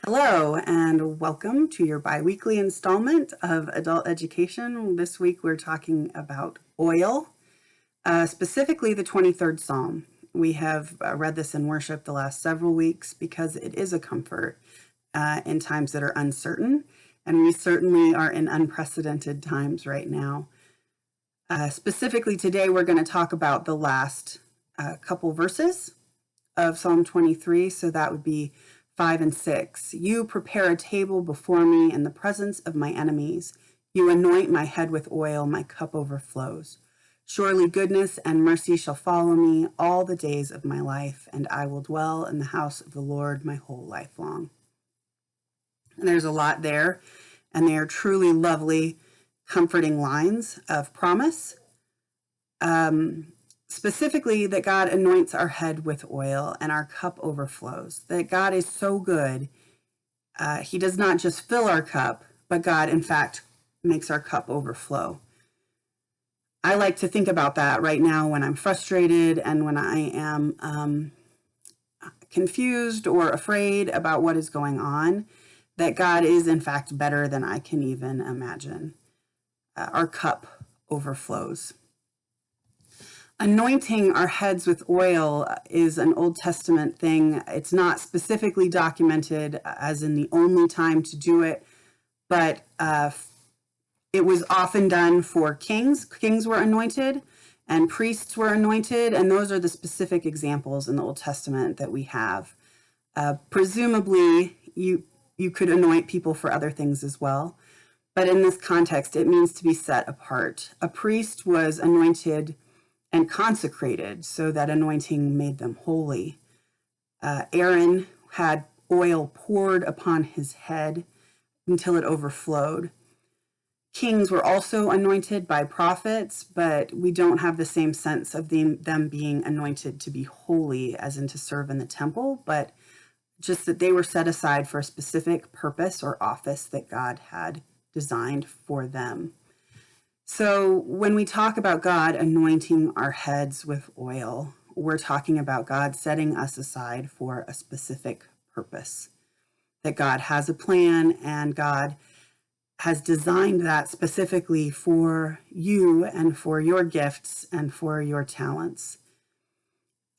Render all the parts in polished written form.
Hello, and welcome to your biweekly installment of Adult Education. This week we're talking about oil, specifically the 23rd Psalm. We have read this in worship the last several weeks because it is a comfort in times that are uncertain, and we certainly are in unprecedented times right now. Specifically today, we're going to talk about the last couple verses of Psalm 23, so that would be 5 and 6. You prepare a table before me in the presence of my enemies. You anoint my head with oil, my cup overflows. Surely goodness and mercy shall follow me all the days of my life, and I will dwell in the house of the Lord my whole life long. And there's a lot there, and they are truly lovely, comforting lines of promise. Specifically, that God anoints our head with oil and our cup overflows. That God is so good. He does not just fill our cup, but God, in fact, makes our cup overflow. I like to think about that right now when I'm frustrated and when I am confused or afraid about what is going on, that God is, in fact, better than I can even imagine. Our cup overflows. Anointing our heads with oil is an Old Testament thing. It's not specifically documented as in the only time to do it, but it was often done for kings. Kings were anointed and priests were anointed, and those are the specific examples in the Old Testament that we have. Presumably, you could anoint people for other things as well, but in this context, it means to be set apart. A priest was anointed and consecrated, so that anointing made them holy. Aaron had oil poured upon his head until it overflowed. Kings were also anointed by prophets, but we don't have the same sense of them being anointed to be holy as in to serve in the temple, but just that they were set aside for a specific purpose or office that God had designed for them. So when we talk about God anointing our heads with oil, we're talking about God setting us aside for a specific purpose. That God has a plan and God has designed that specifically for you and for your gifts and for your talents.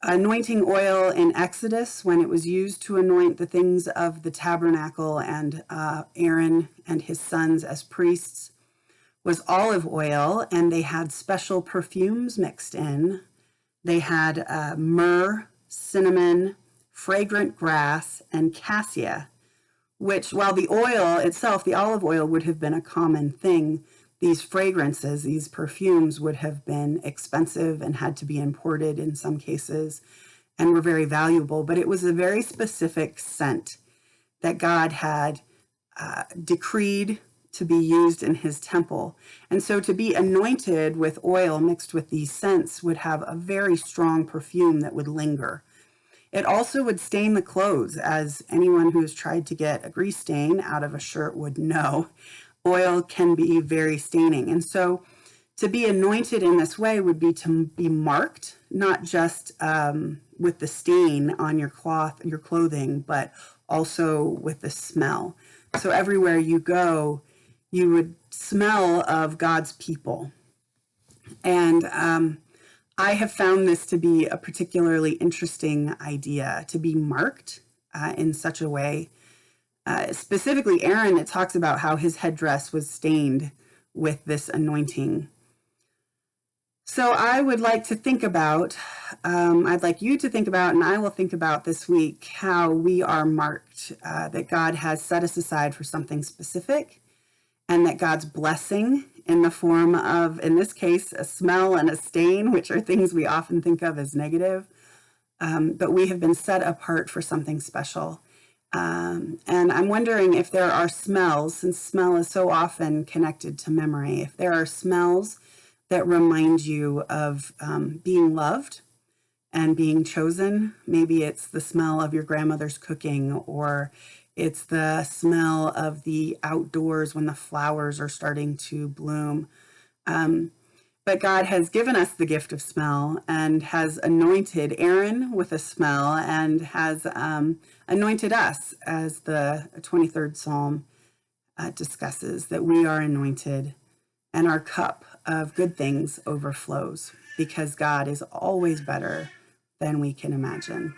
Anointing oil in Exodus, when it was used to anoint the things of the tabernacle and Aaron and his sons as priests, was olive oil, and they had special perfumes mixed in. They had myrrh, cinnamon, fragrant grass, and cassia, which, while the oil itself, the olive oil, would have been a common thing, these fragrances, these perfumes would have been expensive and had to be imported in some cases and were very valuable. But it was a very specific scent that God had decreed to be used in his temple. And so to be anointed with oil mixed with these scents would have a very strong perfume that would linger. It also would stain the clothes, as anyone who's tried to get a grease stain out of a shirt would know. Oil can be very staining. And so to be anointed in this way would be to be marked, not just with the stain on your cloth, your clothing, but also with the smell. So everywhere you go, you would smell of God's people. And I have found this to be a particularly interesting idea, to be marked in such a way. Specifically, Aaron, it talks about how his headdress was stained with this anointing. So I would like to think about, I'd like you to think about, and I will think about this week, how we are marked, that God has set us aside for something specific, and that God's blessing in the form of, in this case, a smell and a stain, which are things we often think of as negative, but we have been set apart for something special. And I'm wondering if there are smells, since smell is so often connected to memory, if there are smells that remind you of being loved and being chosen. Maybe it's the smell of your grandmother's cooking, or it's the smell of the outdoors when the flowers are starting to bloom. But God has given us the gift of smell and has anointed Aaron with a smell and has anointed us, as the 23rd Psalm discusses, that we are anointed and our cup of good things overflows because God is always better than we can imagine.